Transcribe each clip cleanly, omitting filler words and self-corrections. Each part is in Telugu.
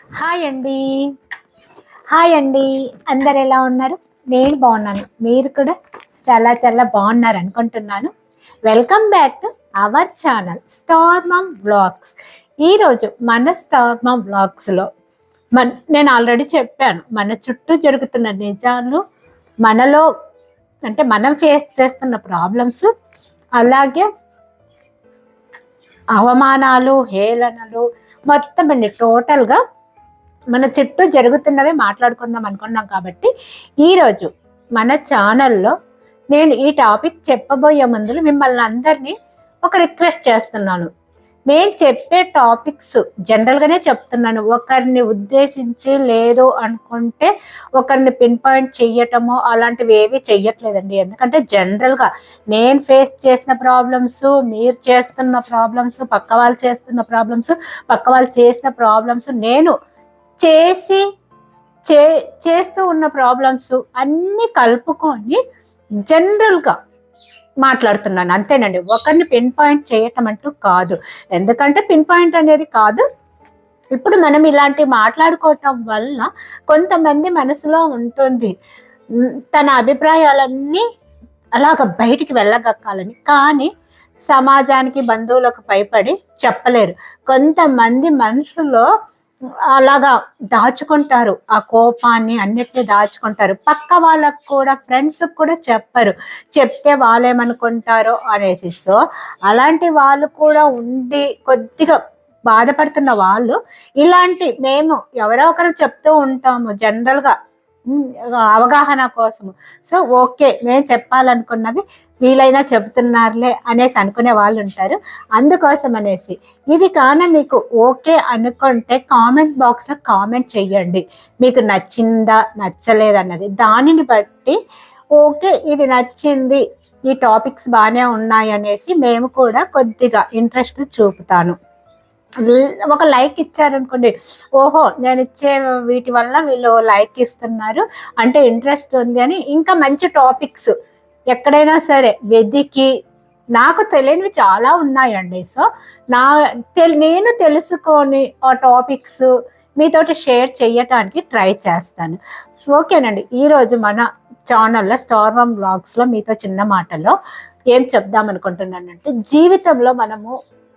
హాయ్ అండి. హాయ్ అండి. అందరు ఎలా ఉన్నారు? నేను బాగున్నాను. మీరు కూడా చాలా చాలా బాగున్నారు అనుకుంటున్నాను. Welcome back to our channel star ma'am vlogs. ఈరోజు మన స్టార్ మామ్ వ్లాగ్స్లో నేను ఆల్రెడీ చెప్పాను, మన చుట్టూ జరుగుతున్న నిజాలు, మనలో అంటే మనం ఫేస్ చేస్తున్న ప్రాబ్లమ్స్, అలాగే అవమానాలు, హేళనలు మొత్తం అండి టోటల్గా మన చుట్టూ జరుగుతున్నవే మాట్లాడుకుందాం అనుకున్నాం. కాబట్టి ఈరోజు మన ఛానల్లో నేను ఈ టాపిక్ చెప్పబోయే ముందు మిమ్మల్ని అందరినీ ఒక రిక్వెస్ట్ చేస్తున్నాను. నేను చెప్పే టాపిక్స్ జనరల్గానే చెప్తున్నాను, ఒకరిని ఉద్దేశించి లేదు అనుకుంటే ఒకరిని పిన్ పాయింట్ చెయ్యటమో అలాంటివి ఏవి చెయ్యట్లేదండి. ఎందుకంటే జనరల్గా నేను ఫేస్ చేసిన ప్రాబ్లమ్స్, మీరు చేస్తున్న ప్రాబ్లమ్స్, పక్క వాళ్ళు చేస్తున్న ప్రాబ్లమ్స్, పక్క వాళ్ళు చేసిన ప్రాబ్లమ్స్, నేను చేస్తూ ఉన్న ప్రాబ్లమ్స్ అన్నీ కలుపుకొని జనరల్గా మాట్లాడుతున్నాను అంతేనండి. ఒకరిని పిన్ పాయింట్ చేయటం అంటూ కాదు. ఎందుకంటే పిన్ పాయింట్ అనేది కాదు. ఇప్పుడు మనం ఇలాంటి మాట్లాడుకోవటం వల్ల కొంతమంది మనసులో ఉంటుంది తన అభిప్రాయాలన్నీ అలాగ బయటికి వెళ్ళగక్కాలని. కానీ సమాజానికి, బంధువులకు భయపడి చెప్పలేరు. కొంతమంది మనసులో అలాగా దాచుకుంటారు, ఆ కోపాన్ని అన్నిటినీ దాచుకుంటారు. పక్క వాళ్ళకు కూడా, ఫ్రెండ్స్కి కూడా చెప్పరు, చెప్తే వాళ్ళేమనుకుంటారో అనేసి. సో అలాంటి వాళ్ళు కూడా ఉండి కొద్దిగా బాధపడుతున్న వాళ్ళు ఇలాంటి మేము ఎవరో ఒకరు చెప్తూ ఉంటాము జనరల్గా అవగాహన కోసము. సో ఓకే, మేము చెప్పాలనుకున్నవి వీలైనా చెబుతున్నారులే అనేసి అనుకునే వాళ్ళు ఉంటారు. అందుకోసం అనేసి ఇది కానీ మీకు ఓకే అనుకుంటే కామెంట్ బాక్స్లో కామెంట్ చెయ్యండి, మీకు నచ్చిందా నచ్చలేదన్నది. దానిని బట్టి ఓకే ఇది నచ్చింది, ఈ టాపిక్స్ బాగానే ఉన్నాయి అనేసి మేము కూడా కొద్దిగా ఇంట్రెస్ట్ చూపుతాను. ఒక లైక్ ఇచ్చారనుకోండి, ఓహో నేను ఇచ్చే వీటి వల్ల వీళ్ళు లైక్ ఇస్తున్నారు అంటే ఇంట్రెస్ట్ ఉంది అని ఇంకా మంచి టాపిక్స్ ఎక్కడైనా సరే వెతికి, నాకు తెలియనివి చాలా ఉన్నాయండి. సో నేను తెలుసుకొని ఆ టాపిక్స్ మీతోటి షేర్ చేయటానికి ట్రై చేస్తాను. ఓకేనండి. ఈరోజు మన ఛానల్లో స్టార్ మామ్ వ్లాగ్స్లో మీతో చిన్న మాటలో ఏం చెప్దాం అనుకుంటున్నానంటే, జీవితంలో మనము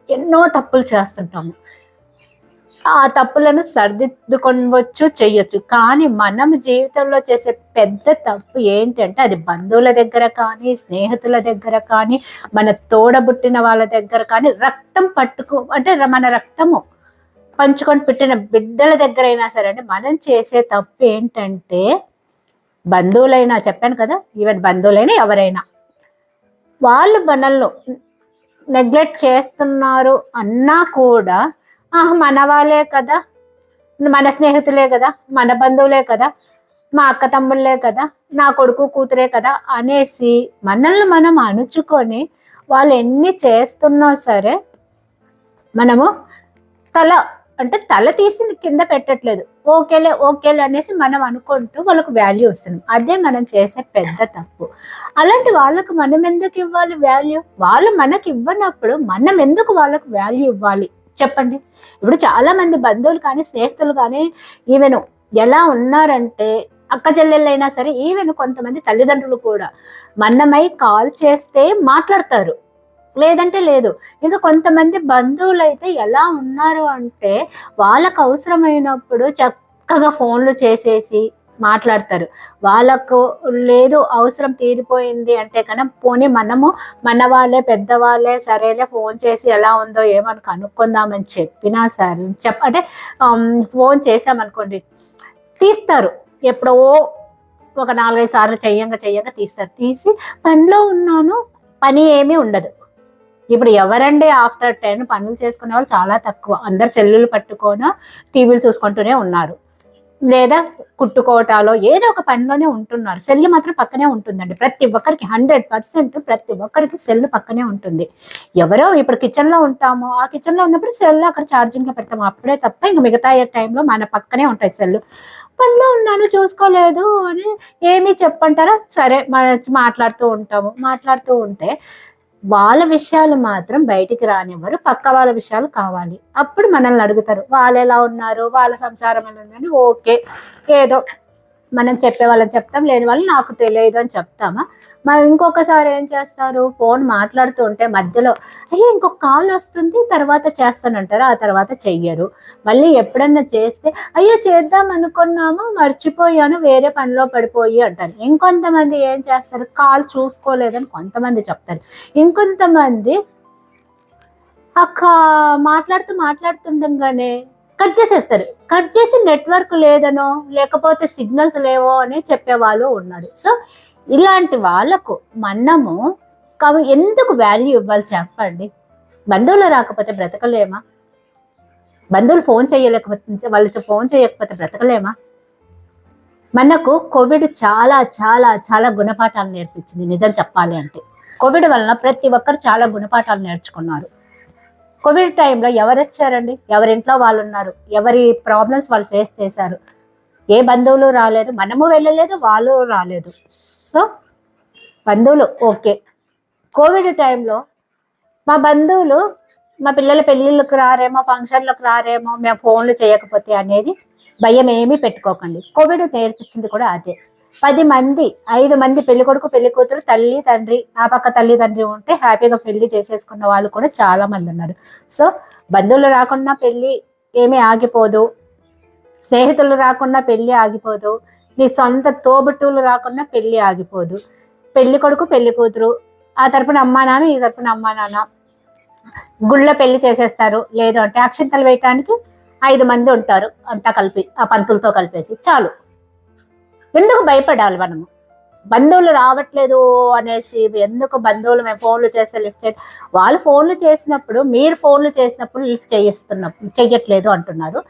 ఎన్నో తప్పులు చేస్తుంటాము. ఆ తప్పులను సరిదిద్దుకొనవచ్చు, చెయ్యొచ్చు. కానీ మనం జీవితంలో చేసే పెద్ద తప్పు ఏంటంటే అది బంధువుల దగ్గర కానీ, స్నేహితుల దగ్గర కానీ, మన తోడబుట్టిన వాళ్ళ దగ్గర కానీ, రక్తం అంటే మన రక్తము పంచుకొని పుట్టిన బిడ్డల దగ్గర అయినా సరే అండి, మనం చేసే తప్పు ఏంటంటే, బంధువులైనా చెప్పాను కదా, ఈవెన్ బంధువులైనా ఎవరైనా వాళ్ళు మనల్ని నెగ్లెక్ట్ చేస్తున్నారు అన్నా కూడా మన వాళ్ళే కదా, మన స్నేహితులే కదా, మన బంధువులే కదా, మా అక్క తమ్ముళ్ళే కదా, నా కొడుకు కూతురే కదా అనేసి మనల్ని మనం అణుచుకొని వాళ్ళు ఎన్ని చేస్తున్నా సరే మనము తల తీసి కింద పెట్టట్లేదు. ఓకేలే ఓకేలే అనేసి మనం అనుకుంటూ వాళ్ళకు వాల్యూ ఇస్తున్నాం. అదే మనం చేసే పెద్ద తప్పు. అలాంటి వాళ్ళకు మనం ఎందుకు ఇవ్వాలి వాల్యూ? వాళ్ళు మనకి ఇవ్వనప్పుడు మనం ఎందుకు వాళ్ళకు వాల్యూ ఇవ్వాలి చెప్పండి. ఇప్పుడు చాలా మంది బంధువులు కానీ, స్నేహితులు కానీ ఈవెన్ ఎలా ఉన్నారంటే, అక్క చెల్లెళ్ళైనా సరే, ఈవెన్ కొంతమంది తల్లిదండ్రులు కూడా మనమై కాల్ చేస్తే మాట్లాడతారు, లేదంటే లేదు. ఇంకా కొంతమంది బంధువులు అయితే ఎలా ఉన్నారు అంటే, వాళ్ళకు అవసరమైనప్పుడు చక్కగా ఫోన్లు చేసేసి మాట్లాడతారు. వాళ్ళకు లేదు అవసరం తీరిపోయింది అంటే కన్నా పోనీ మనము మన వాళ్ళే పెద్దవాళ్ళే సరేలే ఫోన్ చేసి ఎలా ఉందో ఏమని కనుక్కుందామని చెప్పినా సరే అంటే ఫోన్ చేసామనుకోండి, తీస్తారు. ఎప్పుడో ఒక 4-5 సార్లు చెయ్యంగా తీస్తారు. తీసి పనిలో ఉన్నాను, పని ఏమీ ఉండదు. ఇప్పుడు ఎవరండి ఆఫ్టర్ 10 పనులు చేసుకునే వాళ్ళు చాలా తక్కువ. అందరు సెల్లులు పట్టుకొని టీవీలు చూసుకుంటూనే ఉన్నారు, లేదా కుట్టుకోవటాలో ఏదో ఒక పనిలోనే ఉంటున్నారు. సెల్లు మాత్రం పక్కనే ఉంటుందండి ప్రతి ఒక్కరికి. 100% ప్రతి ఒక్కరికి సెల్లు పక్కనే ఉంటుంది. ఎవరో ఇప్పుడు కిచెన్లో ఉంటాము, ఆ కిచెన్లో ఉన్నప్పుడు సెల్లు అక్కడ ఛార్జింగ్లో పెడతాము, అప్పుడే తప్ప ఇంక మిగతా టైంలో మన పక్కనే ఉంటాయి సెల్లు. పనిలో ఉన్నాను చూసుకోలేదు అని ఏమీ చెప్పంటారా? సరే మాట్లాడుతూ ఉంటాము. మాట్లాడుతూ ఉంటే వాళ్ళ విషయాలు మాత్రం బయటికి రానివ్వరు, పక్క వాళ్ళ విషయాలు కావాలి. అప్పుడు మనల్ని అడుగుతారు, వాళ్ళు ఎలా ఉన్నారు, వాళ్ళ సంసారం ఎలా ఉందని. ఓకే, ఏదో మనం చెప్పే వాళ్ళని చెప్తాం, లేని వాళ్ళు నాకు తెలియదు అని చెప్తామా. మరి ఇంకొకసారి ఏం చేస్తారు, ఫోన్ మాట్లాడుతూ ఉంటే మధ్యలో అయ్యో ఇంకొక కాల్ వస్తుంది తర్వాత చేస్తానంటారు, ఆ తర్వాత చెయ్యరు. మళ్ళీ ఎప్పుడన్నా చేస్తే అయ్యో చేద్దాం అనుకున్నాము మర్చిపోయాను వేరే పనిలో పడిపోయి అంటారు. ఇంకొంతమంది ఏం చేస్తారు, కాల్ చూసుకోలేదని కొంతమంది చెప్తారు. ఇంకొంతమంది అక్క మాట్లాడుతుండగానే కట్ చేసేస్తారు. కట్ చేసి నెట్వర్క్ లేదనో లేకపోతే సిగ్నల్స్ లేవో అని చెప్పేవాళ్ళు ఉన్నారు. సో ఇలాంటి వాళ్ళకు మనము ఎందుకు వాల్యూ ఇవ్వాలి చెప్పండి. బంధువులు రాకపోతే బ్రతకలేమా? బంధువులు ఫోన్ చేయలేకపోతే, వాళ్ళు ఫోన్ చేయకపోతే బ్రతకలేమా? మనకు కోవిడ్ చాలా చాలా చాలా గుణపాఠాలు నేర్పించింది. నిజం చెప్పాలి అంటే కోవిడ్ వలన ప్రతి ఒక్కరు చాలా గుణపాఠాలు నేర్చుకున్నారు. కోవిడ్ టైంలో ఎవరు వచ్చారండి, ఎవరింట్లో వాళ్ళు ఉన్నారు, ఎవరి ప్రాబ్లమ్స్ వాళ్ళు ఫేస్ చేశారు. ఏ బంధువులు రాలేదు, మనము వెళ్ళలేదు, వాళ్ళు రాలేదు. సో బంధువులు ఓకే. కోవిడ్ టైంలో మా బంధువులు మా పిల్లల పెళ్ళిళ్ళకి రారేమో, ఫంక్షన్లకు రారేమో, మేము ఫోన్లు చేయకపోతే అనేది భయం ఏమీ పెట్టుకోకండి. కోవిడ్ నేర్పించింది కూడా అదే. 10 మంది 5 మంది పెళ్లి కొడుకు పెళ్లి కూతురు తల్లి తండ్రి, ఆ పక్క తల్లి తండ్రి ఉంటే హ్యాపీగా పెళ్లి చేసేసుకున్న వాళ్ళు కూడా చాలా మంది ఉన్నారు. సో బంధువులు రాకుండా పెళ్లి ఏమీ ఆగిపోదు, స్నేహితులు రాకుండా పెళ్లి ఆగిపోదు, నీ సొంత తోబుట్టువులు రాకుండా పెళ్లి ఆగిపోదు. పెళ్లి కొడుకు పెళ్లి కూతురు, ఆ తరపున అమ్మా నాన్న, ఈ తరపున అమ్మా నాన్న గుళ్ళ పెళ్లి చేసేస్తారు. లేదు అంటే అక్షింతలు వేయటానికి 5 మంది ఉంటారు, అంతా కలిపి ఆ పంతులతో కలిపేసి చాలు. ఎందుకు భయపడాలి మనము? బంధువులు రావట్లేదు అనేసి ఎందుకు బంధువులు మేము ఫోన్లు చేస్తే లిఫ్ట్ చేయండి, వాళ్ళు ఫోన్లు చేసినప్పుడు మీరు ఫోన్లు చేసినప్పుడు లిఫ్ట్ చెయ్యట్లేదు అంటున్నారు.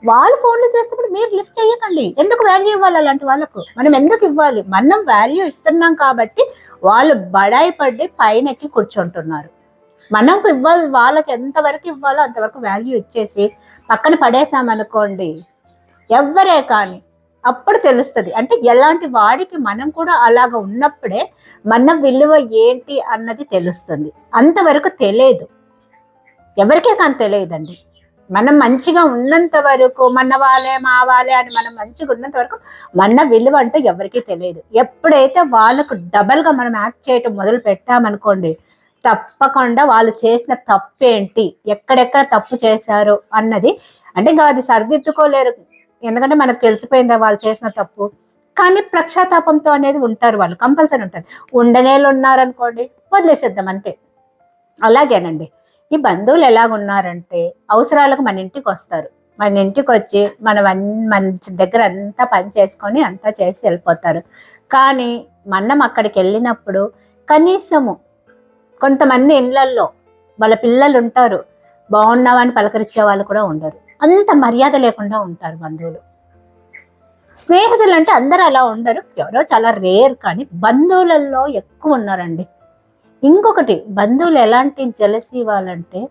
వాళ్ళు ఫోన్లు చేసినప్పుడు మీరు లిఫ్ట్ చేయకండి. ఎందుకు వాల్యూ ఇవ్వాలి అలాంటి వాళ్ళకు? మనం ఎందుకు ఇవ్వాలి? మనం వాల్యూ ఇస్తున్నాం కాబట్టి వాళ్ళు బడాయి పడి పైన ఎక్కి కూర్చుంటున్నారు. మనకు ఇవ్వాలి, వాళ్ళకి ఎంతవరకు ఇవ్వాలో అంతవరకు వాల్యూ ఇచ్చేసి పక్కన పడేసామనుకోండి, ఎవ్వరే కానీ అప్పుడు తెలుస్తుంది. అంటే ఎలాంటి వాడికి మనం కూడా అలాగ ఉన్నప్పుడే మన విలువ ఏంటి అన్నది తెలుస్తుంది. అంతవరకు తెలియదు, ఎవరికే కానీ తెలియదండి. మనం మంచిగా ఉన్నంత వరకు మన వాళ్ళే మా వాళ్ళే అని మనం మంచిగా ఉన్నంత వరకు మన విలువ అంటే ఎవరికీ తెలియదు. ఎప్పుడైతే వాళ్ళకు డబల్గా మనం యాక్ట్ చేయటం మొదలు పెట్టామనుకోండి, తప్పకుండా వాళ్ళు చేసిన తప్పేంటి, ఎక్కడెక్కడ తప్పు చేశారు అన్నది అంటే ఇంకా అది సరిదిద్దుకోలేరు. ఎందుకంటే మనకు తెలిసిపోయిందా వాళ్ళు చేసిన తప్పు. కానీ ప్రక్షాతాపంతో అనేది ఉంటారు, వాళ్ళు కంపల్సరీ ఉంటారు. ఉండనేళ్ళు ఉన్నారనుకోండి, వదిలేసేద్దాం అంతే. అలాగేనండి ఈ బంధువులు ఎలాగున్నారంటే అవసరాలకు మన ఇంటికి వస్తారు. మన ఇంటికి వచ్చి మన దగ్గర అంతా పని చేసుకొని అంతా చేసి వెళ్ళిపోతారు. కానీ మనం అక్కడికి వెళ్ళినప్పుడు కనీసము కొంతమంది ఇళ్లల్లో వాళ్ళ పిల్లలు ఉంటారు, బాగున్నావని పలకరించే వాళ్ళు కూడా ఉండరు. అంత మర్యాద లేకుండా ఉంటారు బంధువులు. స్నేహితులు అంటే అందరూ అలా ఉండరు, ఎవరో చాలా రేర్, కానీ బంధువులలో ఎక్కువ ఉన్నారండి. ఇంకొకటి, బంధువులు ఎలాంటి జలసీ వాళ్ళంటే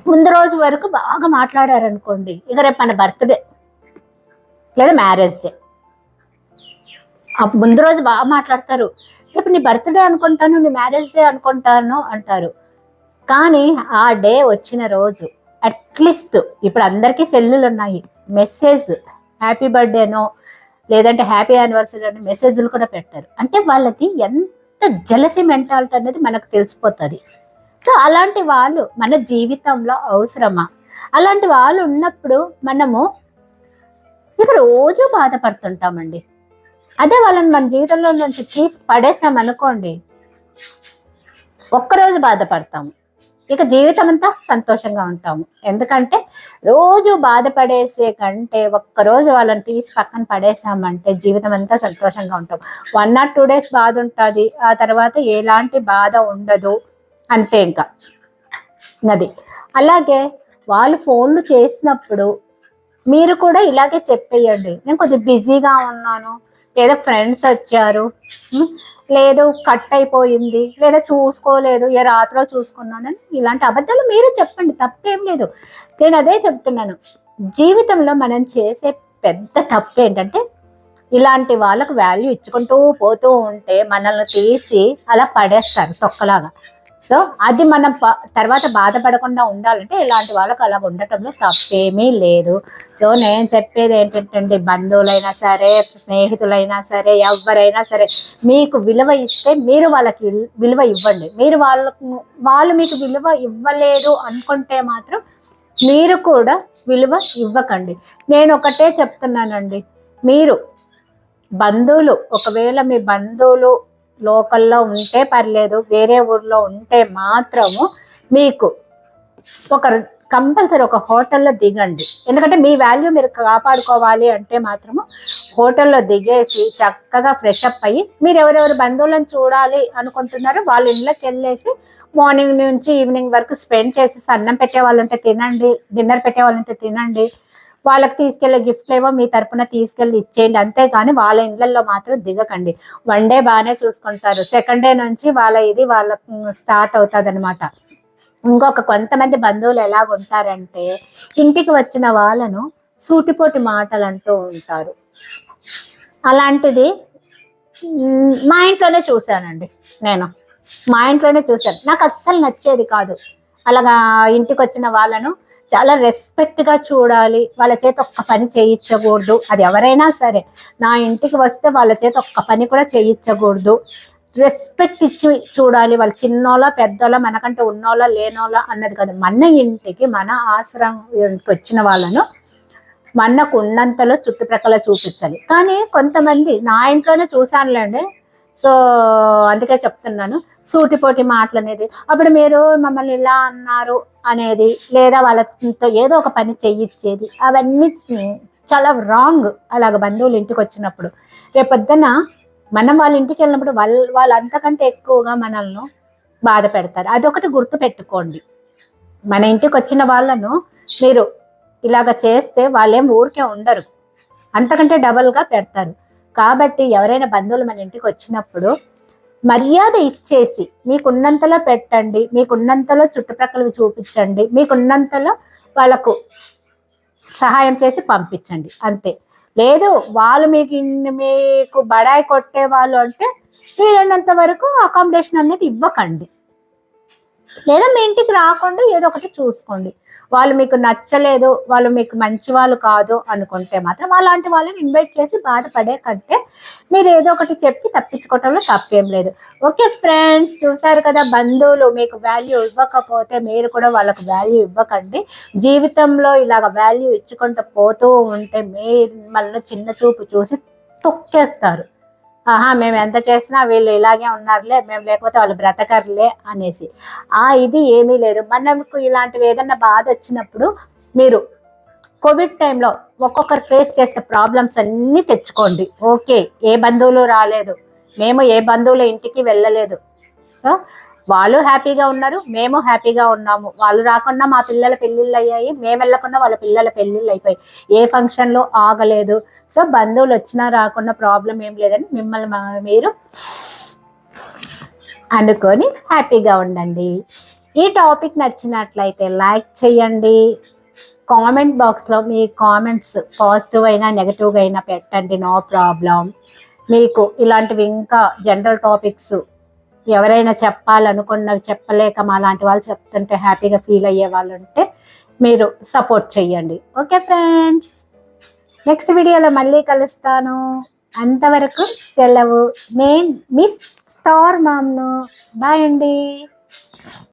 ముందు రోజు వరకు బాగా మాట్లాడారనుకోండి, ఇక రేపు మన బర్త్డే లేదా మ్యారేజ్ డే, ముందు రోజు బాగా మాట్లాడతారు. రేపు నీ బర్త్డే అనుకుంటాను, నీ మ్యారేజ్ డే అనుకుంటాను అంటారు. కానీ ఆ డే వచ్చిన రోజు అట్లీస్ట్ ఇప్పుడు అందరికీ సెల్లులు ఉన్నాయి, మెసేజ్ హ్యాపీ బర్త్డేనో లేదంటే హ్యాపీ యానివర్సరీ అని మెసేజ్లు కూడా పెట్టారు. అంటే వాళ్ళకి ఎంత జలసీ మెంటాలిటీ అనేది మనకు తెలిసిపోతుంది. సో అలాంటి వాళ్ళు మన జీవితంలో అవసరమా? అలాంటి వాళ్ళు ఉన్నప్పుడు మనము ఇక రోజు బాధపడుతుంటామండి. అదే వాళ్ళని మన జీవితంలో నుంచి తీసి పడేసాం అనుకోండి, ఒక్కరోజు బాధపడతాము, ఇక జీవితం అంతా సంతోషంగా ఉంటాము. ఎందుకంటే రోజు బాధపడేసే కంటే ఒక్కరోజు వాళ్ళని తీసి పక్కన పడేసామంటే జీవితం అంతా సంతోషంగా ఉంటాం. 1 or 2 days బాధ ఉంటుంది, ఆ తర్వాత ఎలాంటి బాధ ఉండదు, అంతే ఇంకా అది. అలాగే వాళ్ళు ఫోన్లు చేసినప్పుడు మీరు కూడా ఇలాగే చెప్పేయండి, నేను కొద్దిగా బిజీగా ఉన్నాను, లేదా ఫ్రెండ్స్ వచ్చారు, లేదు కట్ అయిపోయింది, లేదా చూసుకోలేదు, ఏ రాత్రిలో చూసుకున్నానని ఇలాంటి అబద్ధాలు మీరు చెప్పండి, తప్పేం లేదు. నేను అదే చెప్తున్నాను, జీవితంలో మనం చేసే పెద్ద తప్పు ఏంటంటే ఇలాంటి వాళ్ళకు వాల్యూ ఇచ్చుకుంటూ పోతూ ఉంటే మనల్ని తీసి అలా పడేస్తారు తొక్కలాగా. సో అది మనం తర్వాత బాధపడకుండా ఉండాలంటే ఇలాంటి వాళ్ళకు అలా ఉండటంలో తప్పేమీ లేదు. సో నేను చెప్పేది ఏంటంటే బంధువులైనా సరే, స్నేహితులైనా సరే, ఎవరైనా సరే మీకు విలువ ఇస్తే మీరు వాళ్ళకి విలువ ఇవ్వండి. మీరు వాళ్ళు మీకు విలువ ఇవ్వలేదు అనుకుంటే మాత్రం మీరు కూడా విలువ ఇవ్వకండి. నేను ఒకటే చెప్తున్నానండి, మీరు బంధువులు ఒకవేళ మీ బంధువులు లోకల్లో ఉంటే పర్లేదు, వేరే ఊర్లో ఉంటే మాత్రము మీకు కంపల్సరీ ఒక హోటల్లో దిగండి. ఎందుకంటే మీ వాల్యూ మీరు కాపాడుకోవాలి అంటే మాత్రము హోటల్లో దిగేసి చక్కగా ఫ్రెష్ అప్ అయ్యి మీరు ఎవరెవరు బంధువులను చూడాలి అనుకుంటున్నారో వాళ్ళ ఇళ్ళకి వెళ్ళేసి మార్నింగ్ నుంచి ఈవినింగ్ వరకు స్పెండ్ చేసి అన్నం పెట్టే వాళ్ళు ఉంటే తినండి, డిన్నర్ పెట్టే వాళ్ళు ఉంటే తినండి, వాళ్ళకి తీసుకెళ్లే గిఫ్ట్లు ఏవో మీ తరపున తీసుకెళ్ళి ఇచ్చేయండి. అంతేగాని వాళ్ళ ఇండ్లలో మాత్రం దిగకండి. 1 డే బాగానే చూసుకుంటారు, 2nd డే నుంచి వాళ్ళకు స్టార్ట్ అవుతుంది అనమాట. ఇంకొక కొంతమంది బంధువులు ఎలాగుంటారంటే ఇంటికి వచ్చిన వాళ్ళను సూటిపోటి మాటలు అంటూ ఉంటారు. అలాంటిది మా ఇంట్లోనే చూశానండి. మా ఇంట్లోనే చూశాను. నాకు అస్సలు నచ్చేది కాదు. అలాగా ఇంటికి వచ్చిన వాళ్ళను చాలా రెస్పెక్ట్గా చూడాలి, వాళ్ళ చేత ఒక్క పని చేయించకూడదు. అది ఎవరైనా సరే నా ఇంటికి వస్తే వాళ్ళ చేత ఒక్క పని కూడా చేయించకూడదు. రెస్పెక్ట్ ఇచ్చి చూడాలి. వాళ్ళు చిన్నోళ్ళ పెద్దోళ్ళ, మనకంటే ఉన్నోళ్ళ లేనోళ్ళ అన్నది కాదు. మన ఇంటికి మన ఆశ్రమంకి వచ్చిన వాళ్ళను మనకు ఉన్నంతలో చుట్టుప్రక్కల చూపించాలి. కానీ కొంతమంది నా ఇంట్లోనే చూశానులేండి, సో అందుకే చెప్తున్నాను, సూటిపోటి మాటలు అనేది, అప్పుడు మీరు మమ్మల్ని ఇలా అన్నారు అనేది, లేదా వాళ్ళతో ఏదో ఒక పని చేయించేది, అవన్నీ చాలా రాంగ్. అలాగ బంధువులు ఇంటికి వచ్చినప్పుడు రేపొద్దున మనం వాళ్ళ ఇంటికి వెళ్ళినప్పుడు వాళ్ళు అంతకంటే ఎక్కువగా మనల్ని బాధ పెడతారు. అదొకటి గుర్తు పెట్టుకోండి. మన ఇంటికి వచ్చిన వాళ్ళను మీరు ఇలాగ చేస్తే వాళ్ళేం ఊరికే ఉండరు, అంతకంటే డబల్గా పెడతారు. కాబట్టి ఎవరైనా బంధువులు మన ఇంటికి వచ్చినప్పుడు మర్యాద ఇచ్చేసి మీకున్నంతలో పెట్టండి, మీకున్నంతలో చుట్టుప్రక్కలవి చూపించండి, మీకున్నంతలో వాళ్ళకు సహాయం చేసి పంపించండి, అంతే. లేదు వాళ్ళు మీకు బడాయి కొట్టే వాళ్ళు అంటే వీలైనంత వరకు అకామిడేషన్ అనేది ఇవ్వకండి, లేదా మీ ఇంటికి రాకుండా ఏదో ఒకటి చూసుకోండి. వాళ్ళు మీకు నచ్చలేదు, వాళ్ళు మీకు మంచి వాళ్ళు కాదు అనుకుంటే మాత్రం అలాంటి వాళ్ళని ఇన్వైట్ చేసి బాధపడే కంటే మీరు ఏదో ఒకటి చెప్పి తప్పించుకోవటంలో తప్పేం లేదు. ఓకే ఫ్రెండ్స్, చూసారు కదా, బంధువులు మీకు వాల్యూ ఇవ్వకపోతే మీరు కూడా వాళ్ళకు వాల్యూ ఇవ్వకండి. జీవితంలో ఇలాగ వాల్యూ ఇచ్చుకుంటూ పోతూ ఉంటే మిమ్మల్ని చిన్న చూపు చూసి తొక్కేస్తారు. మేము ఎంత చేసినా వీళ్ళు ఇలాగే ఉన్నారులే, మేము లేకపోతే వాళ్ళు బ్రతకర్లే అనేసి. ఇది ఏమీ లేదు. మనకు ఇలాంటివి ఏదన్నా బాధ వచ్చినప్పుడు మీరు కోవిడ్ టైంలో ఒక్కొక్కరు ఫేస్ చేస్తే ప్రాబ్లమ్స్ అన్నీ తెచ్చుకోండి. ఓకే, ఏ బంధువులు రాలేదు, మేము ఏ బంధువుల ఇంటికి వెళ్ళలేదు, సో వాళ్ళు హ్యాపీగా ఉన్నారు, మేము హ్యాపీగా ఉన్నాము. వాళ్ళు రాకుండా మా పిల్లల పెళ్ళిళ్ళు అయ్యాయి, మేము వెళ్ళకుండా వాళ్ళ పిల్లల పెళ్ళిళ్ళు అయిపోయాయి, ఏ ఫంక్షన్లో ఆగలేదు. సో బంధువులు వచ్చినా రాకుండా ప్రాబ్లం ఏం లేదని మిమ్మల్ని మీరు అనుకొని హ్యాపీగా ఉండండి. ఈ టాపిక్ నచ్చినట్లయితే లైక్ చేయండి. కామెంట్ బాక్స్లో మీ కామెంట్స్ పాజిటివ్ అయినా నెగటివ్గా అయినా పెట్టండి, నో ప్రాబ్లం. మీకు ఇలాంటివి ఇంకా జనరల్ టాపిక్స్ ఎవరైనా చెప్పాలనుకున్నవి చెప్పలేక మా లాంటి వాళ్ళు చెప్తుంటే హ్యాపీగా ఫీల్ అయ్యే వాళ్ళు ఉంటే మీరు సపోర్ట్ చేయండి. ఓకే ఫ్రెండ్స్, నెక్స్ట్ వీడియోలో మళ్ళీ కలుస్తాను. అంతవరకు సెలవు. నేను మిస్ స్టార్ మామ్ను. బాయ్ అండి.